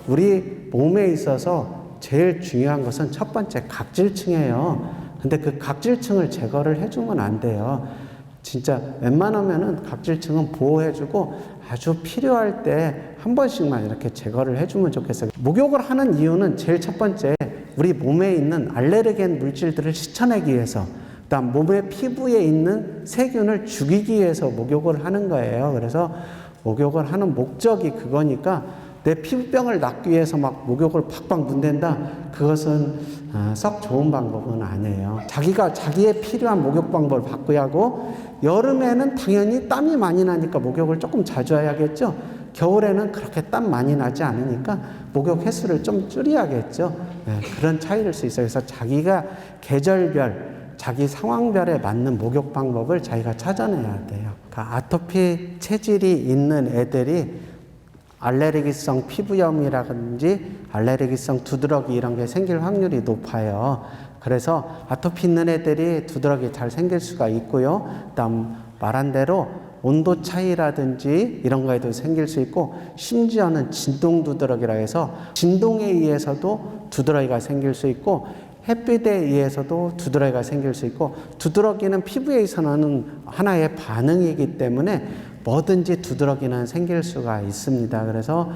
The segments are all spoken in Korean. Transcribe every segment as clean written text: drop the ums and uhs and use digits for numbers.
우리 몸에 있어서 제일 중요한 것은 첫 번째 각질층이에요. 근데 그 각질층을 제거를 해주면 안 돼요. 진짜 웬만하면은 각질층은 보호해주고 아주 필요할 때 한 번씩만 이렇게 제거를 해주면 좋겠어요. 목욕을 하는 이유는 제일 첫 번째, 우리 몸에 있는 알레르겐 물질들을 씻어내기 위해서, 그다음 몸의 피부에 있는 세균을 죽이기 위해서 목욕을 하는 거예요. 그래서 목욕을 하는 목적이 그거니까 내 피부병을 낫기 위해서 막 목욕을 팍팍 문댄다? 그것은 썩 좋은 방법은 아니에요. 자기가 자기의 필요한 목욕 방법을 바꿔야 하고, 여름에는 당연히 땀이 많이 나니까 목욕을 조금 자주 해야겠죠. 겨울에는 그렇게 땀 많이 나지 않으니까 목욕 횟수를 좀 줄여야겠죠. 네, 그런 차이일 수 있어요. 그래서 자기가 계절별, 자기 상황별에 맞는 목욕 방법을 자기가 찾아내야 돼요. 그러니까 아토피 체질이 있는 애들이 알레르기성 피부염이라든지 알레르기성 두드러기 이런 게 생길 확률이 높아요. 그래서 아토피 있는 애들이 두드러기 잘 생길 수가 있고요. 그다음 말한 대로 온도 차이라든지 이런 거에도 생길 수 있고, 심지어는 진동 두드러기라 해서 진동에 의해서도 두드러기가 생길 수 있고, 햇빛에 의해서도 두드러기가 생길 수 있고, 두드러기는 피부에 있어서는 하나의 반응이기 때문에 뭐든지 두드러기는 생길 수가 있습니다. 그래서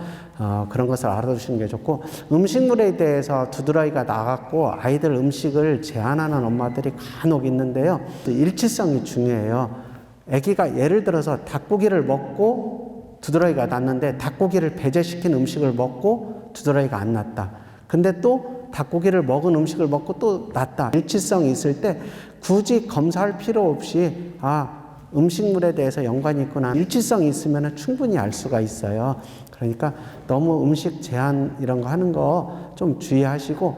그런 것을 알아두시는 게 좋고, 음식물에 대해서 두드러기가 나갔고 아이들 음식을 제한하는 엄마들이 간혹 있는데요. 일치성이 중요해요. 아기가 예를 들어서 닭고기를 먹고 두드러기가 났는데 닭고기를 배제시킨 음식을 먹고 두드러기가 안 났다. 근데 또 닭고기를 먹은 음식을 먹고 또 났다. 일치성이 있을 때 굳이 검사할 필요 없이 음식물에 대해서 연관이 있구나. 일치성이 있으면 충분히 알 수가 있어요. 그러니까 너무 음식 제한 이런 거 하는 거 좀 주의하시고,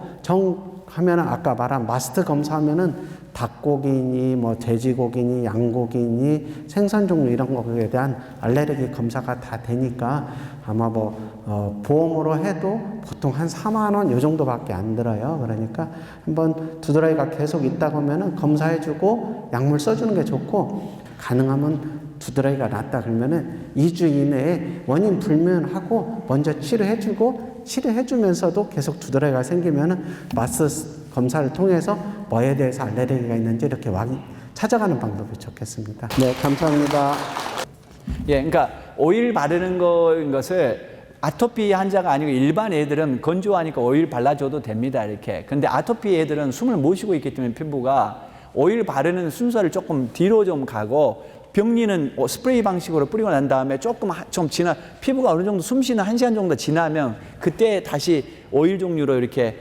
하면은 아까 말한 마스트 검사하면은 닭고기니 뭐 돼지고기니 양고기니 생선 종류 이런 거에 대한 알레르기 검사가 다 되니까 아마 보험으로 해도 보통 한 4만 원 요 정도밖에 안 들어요. 그러니까 한번 두드러기가 계속 있다고 하면은 검사해주고 약물 써주는 게 좋고, 가능하면 두드러기가 났다 그러면은 2주 이내에 원인 불문하고 먼저 치료해주면서도 계속 두드러기가 생기면은 마스 검사를 통해서 뭐에 대해서 알레르기가 있는지 이렇게 찾아가는 방법이 좋겠습니다. 네, 감사합니다. 예, 그러니까 오일 바르는 것을 아토피 환자가 아니고 일반 애들은 건조하니까 오일 발라줘도 됩니다. 이렇게. 근데 아토피 애들은 숨을 못 쉬고 있기 때문에 피부가 오일 바르는 순서를 조금 뒤로 좀 가고, 병리는 스프레이 방식으로 뿌리고 난 다음에 조금 좀 피부가 어느 정도 숨 쉬는 1시간 정도 지나면 그때 다시 오일 종류로 이렇게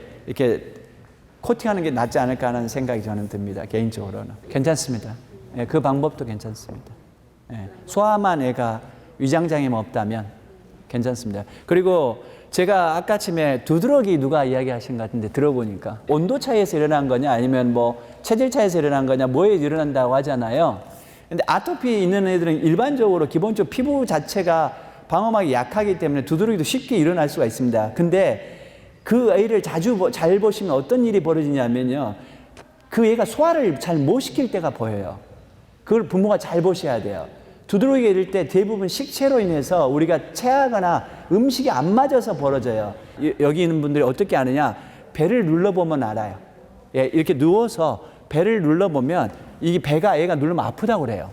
코팅하는 게 낫지 않을까 하는 생각이 저는 듭니다. 개인적으로는. 괜찮습니다. 예, 그 방법도 괜찮습니다. 예, 소아만 애가 위장장애가 없다면 괜찮습니다. 그리고 제가 아까 아침에 두드러기 누가 이야기하신 것 같은데 들어보니까 온도 차이에서 일어난 거냐 아니면 체질 차이에서 일어난 거냐 뭐에 일어난다고 하잖아요. 근데 아토피 있는 애들은 일반적으로 기본적으로 피부 자체가 방어막이 약하기 때문에 두드러기도 쉽게 일어날 수가 있습니다. 근데 그 애를 잘 보시면 어떤 일이 벌어지냐면요. 그 애가 소화를 잘 못 시킬 때가 보여요. 그걸 부모가 잘 보셔야 돼요. 두드러기가 이럴 때 대부분 식체로 인해서 우리가 체하거나 음식이 안 맞아서 벌어져요. 여기 있는 분들이 어떻게 아느냐? 배를 눌러보면 알아요. 예, 이렇게 누워서 배를 눌러보면 이 배가 애가 누르면 아프다고 그래요.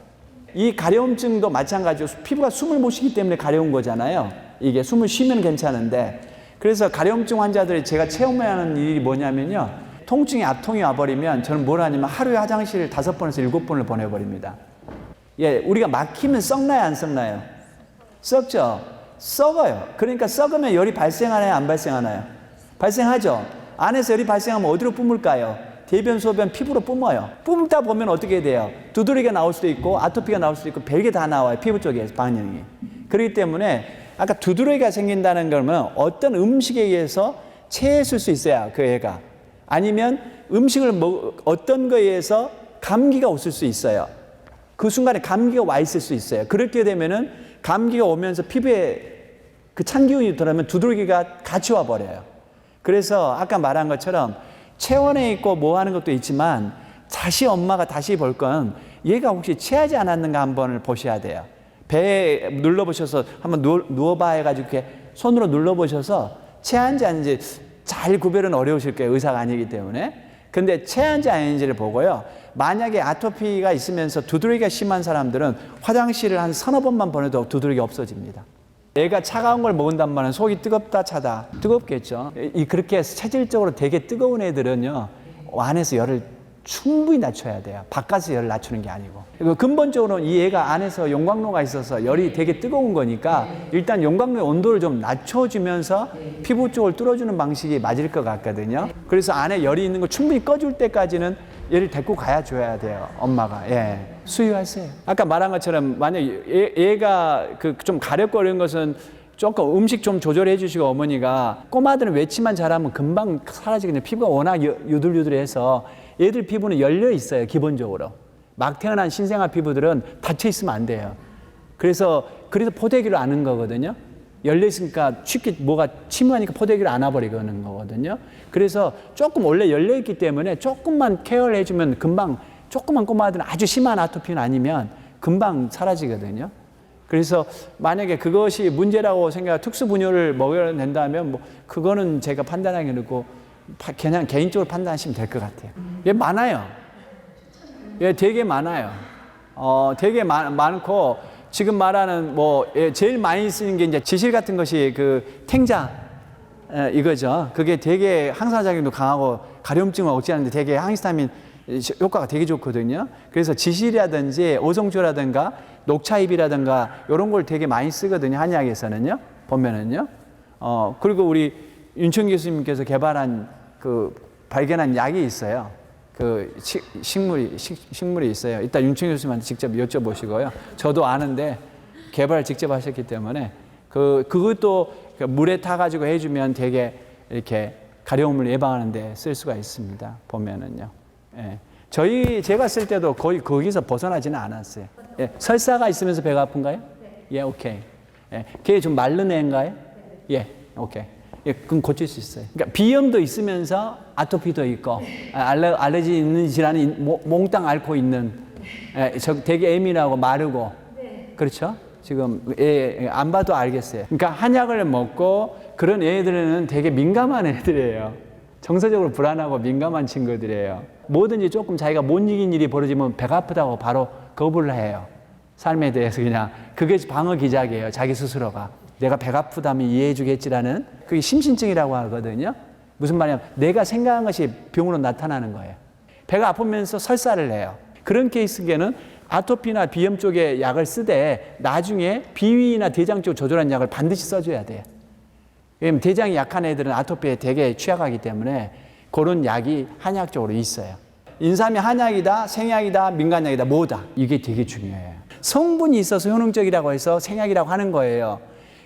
이 가려움증도 마찬가지로 피부가 숨을 못 쉬기 때문에 가려운 거잖아요. 이게 숨을 쉬면 괜찮은데, 그래서 가려움증 환자들이 제가 체험하는 일이 뭐냐면요. 통증이 앞통이 와버리면 저는 뭘 하냐면 하루에 화장실을 5번에서 7번을 보내버립니다. 예, 우리가 막히면 썩나요, 안 썩나요? 썩죠? 썩어요. 그러니까 썩으면 열이 발생하나요, 안 발생하나요? 발생하죠? 안에서 열이 발생하면 어디로 뿜을까요? 대변, 소변, 피부로 뿜어요. 뿜다 보면 어떻게 돼요? 두드러기가 나올 수도 있고 아토피가 나올 수도 있고 별게 다 나와요. 피부 쪽에서 반응이. 그렇기 때문에 아까 두드러기가 생긴다는 거면 어떤 음식에 의해서 체했을 수 있어요. 그 애가. 아니면 음식을 어떤 거에 의해서 감기가 왔을 수 있어요. 그 순간에 감기가 와 있을 수 있어요. 그렇게 되면은 감기가 오면서 피부에 그 찬 기운이 들어오면 두드러기가 같이 와버려요. 그래서 아까 말한 것처럼 체온에 있고 뭐 하는 것도 있지만 엄마가 다시 볼 건 얘가 혹시 체하지 않았는가 한번 보셔야 돼요. 배에 눌러보셔서 한번 누워봐 해가지고 이렇게 손으로 눌러보셔서 체한지 아닌지 잘 구별은 어려우실 거예요. 의사가 아니기 때문에. 근데 체한지 아닌지를 보고요. 만약에 아토피가 있으면서 두드러기가 심한 사람들은 화장실을 한 서너 번만 보내도 두드러기 없어집니다. 애가 차가운 걸 먹은단 말은 속이 뜨겁다 차다 뜨겁겠죠. 그렇게 해서 체질적으로 되게 뜨거운 애들은요 안에서 열을 충분히 낮춰야 돼요. 바깥에서 열을 낮추는 게 아니고. 그리고 근본적으로 이 애가 안에서 용광로가 있어서 열이 되게 뜨거운 거니까 일단 용광로의 온도를 좀 낮춰주면서 피부 쪽을 뚫어주는 방식이 맞을 것 같거든요. 그래서 안에 열이 있는 걸 충분히 꺼줄 때까지는 얘를 데리고 가야 줘야 돼요. 엄마가. 예. 수유하세요. 아까 말한 것처럼 만약 얘가 좀 가렵거리는 것은 조금 음식 좀 조절해 주시고 어머니가 꼬마들은 외치만 잘하면 금방 사라지거든요. 피부가 워낙 유들유들해서 얘들 피부는 열려 있어요. 기본적으로. 막 태어난 신생아 피부들은 닫혀 있으면 안 돼요. 그래서 포대기로 안는 거거든요. 열려 있으니까 쉽게 뭐가 침투하니까 포대기를 안아버리는 거거든요. 그래서 조금 원래 열려 있기 때문에 조금만 케어를 해주면 금방 조그만 꼬마들은 아주 심한 아토피는 아니면 금방 사라지거든요. 그래서 만약에 그것이 문제라고 특수 분유를 먹여야 된다면 뭐 그거는 제가 판단하기 어렵고 그냥 개인적으로 판단하시면 될 것 같아요. 예, 많아요. 예, 되게 많아요. 되게 많고 지금 말하는 제일 많이 쓰는 게 이제 지실 같은 것이 탱자 이거죠. 그게 되게 항산작용도 강하고 가려움증을 억제하는데 되게 항히스타민 효과가 되게 좋거든요. 그래서 지실이라든지 오성주라든가 녹차잎이라든가 이런 걸 되게 많이 쓰거든요. 한의학에서는요. 보면은요. 그리고 우리 윤천 교수님께서 발견한 약이 있어요. 식물이 있어요. 이따 윤천 교수님한테 직접 여쭤보시고요. 저도 아는데 개발을 직접 하셨기 때문에 그것도 물에 타가지고 해주면 되게 이렇게 가려움을 예방하는 데 쓸 수가 있습니다. 보면은요. 예. 제가 쓸 때도 거의 거기서 벗어나지는 않았어요. 예. 설사가 있으면서 배가 아픈가요? 예, 오케이. 예. 걔 좀 마른 애인가요? 예, 오케이. 예, 그럼 고칠 수 있어요. 그러니까 비염도 있으면서 아토피도 있고 알레르기 있는 질환이 몽땅 앓고 있는 되게 예민하고 마르고 그렇죠? 지금 안 봐도 알겠어요. 그러니까 한약을 먹고 그런 애들은 되게 민감한 애들이에요. 정서적으로 불안하고 민감한 친구들이에요. 뭐든지 조금 자기가 못 이긴 일이 벌어지면 배가 아프다고 바로 거부를 해요. 삶에 대해서 그냥 그게 방어 기작이에요. 자기 스스로가. 내가 배가 아프다면 이해해 주겠지라는 그게 심신증이라고 하거든요. 무슨 말이냐면 내가 생각한 것이 병으로 나타나는 거예요. 배가 아프면서 설사를 해요. 그런 케이스에는 아토피나 비염 쪽에 약을 쓰되 나중에 비위나 대장 쪽 조절한 약을 반드시 써줘야 돼요. 왜냐면 대장이 약한 애들은 아토피에 되게 취약하기 때문에 그런 약이 한약적으로 있어요. 인삼이 한약이다, 생약이다, 민간약이다, 뭐다. 이게 되게 중요해요. 성분이 있어서 효능적이라고 해서 생약이라고 하는 거예요.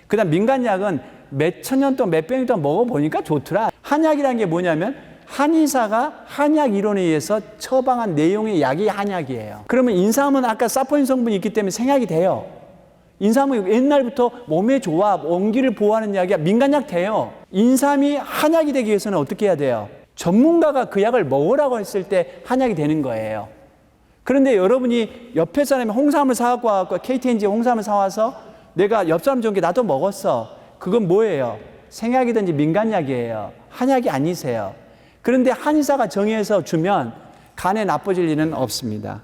그 다음 민간약은 몇천 년 동안 몇백 년 동안 먹어보니까 좋더라. 한약이라는 게 뭐냐면 한의사가 한약 이론에 의해서 처방한 내용의 약이 한약이에요. 그러면 인삼은 아까 사포닌 성분이 있기 때문에 생약이 돼요. 인삼은 옛날부터 몸에 좋아, 원기를 보호하는 약이야. 민간약 돼요. 인삼이 한약이 되기 위해서는 어떻게 해야 돼요? 전문가가 그 약을 먹으라고 했을 때 한약이 되는 거예요. 그런데 여러분이 옆에 사람이 홍삼을 사갖고 와서 KTNG 홍삼을 사와서 내가 옆 사람 준 게 나도 먹었어. 그건 뭐예요? 생약이든지 민간약이에요. 한약이 아니세요. 그런데 한의사가 정해서 주면 간에 나빠질 일은 없습니다.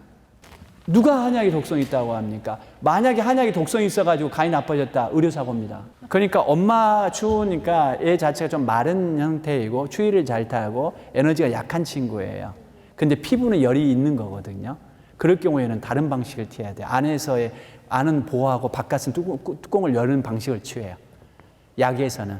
누가 한약이 독성이 있다고 합니까? 만약에 한약이 독성이 있어가지고 간이 나빠졌다. 의료사고입니다. 그러니까 엄마 추우니까 애 자체가 좀 마른 형태이고 추위를 잘 타고 에너지가 약한 친구예요. 근데 피부는 열이 있는 거거든요. 그럴 경우에는 다른 방식을 취해야 돼요. 안은 보호하고 바깥은 뚜껑을 여는 방식을 취해요. 약에서는.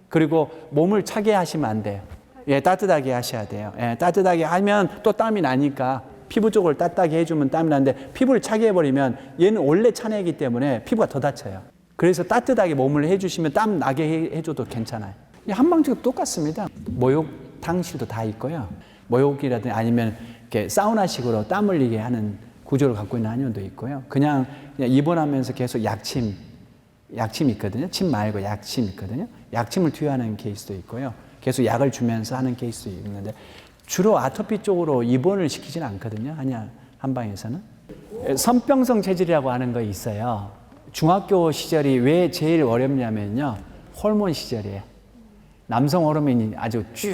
그리고 몸을 차게 하시면 안 돼요. 예, 따뜻하게 하셔야 돼요. 예, 따뜻하게 하면 또 땀이 나니까 피부 쪽을 따뜻하게 해주면 땀이 나는데 피부를 차게 해버리면 얘는 원래 찬 애이기 때문에 피부가 더 다쳐요. 그래서 따뜻하게 몸을 해주시면 땀 나게 해줘도 괜찮아요. 한방식도 똑같습니다. 목욕 탕실도 다 있고요. 목욕이라든지 아니면 이렇게 사우나식으로 땀 흘리게 하는 구조를 갖고 있는 한의원도 있고요. 그냥 입원하면서 계속 약침 있거든요. 침 말고 약침 있거든요. 약침을 투여하는 케이스도 있고요. 계속 약을 주면서 하는 케이스도 있는데 주로 아토피 쪽으로 입원을 시키지는 않거든요. 한방에서는. 선병성 체질이라고 하는 거 있어요. 중학교 시절이 왜 제일 어렵냐면요. 호르몬 시절이에요. 남성 호르몬이 아주 쭉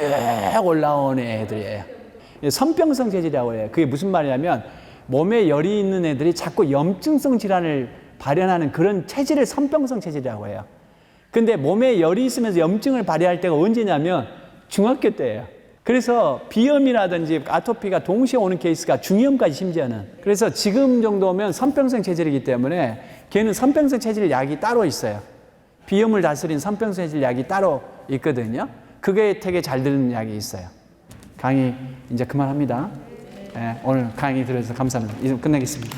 올라오는 애들이에요. 선병성 체질이라고 해요. 그게 무슨 말이냐면 몸에 열이 있는 애들이 자꾸 염증성 질환을 발현하는 그런 체질을 선병성 체질이라고 해요. 근데 몸에 열이 있으면서 염증을 발휘할 때가 언제냐면 중학교 때예요. 그래서 비염이라든지 아토피가 동시에 오는 케이스가 중이염까지 심지어는. 그래서 지금 정도면 선병성 체질이기 때문에 걔는 선병성 체질 약이 따로 있어요. 비염을 다스린 선병성 체질 약이 따로 있거든요. 그게 되게 잘 드는 약이 있어요. 강의 이제 그만합니다. 네, 오늘 강의 들어주셔서 감사합니다. 이제 끝내겠습니다.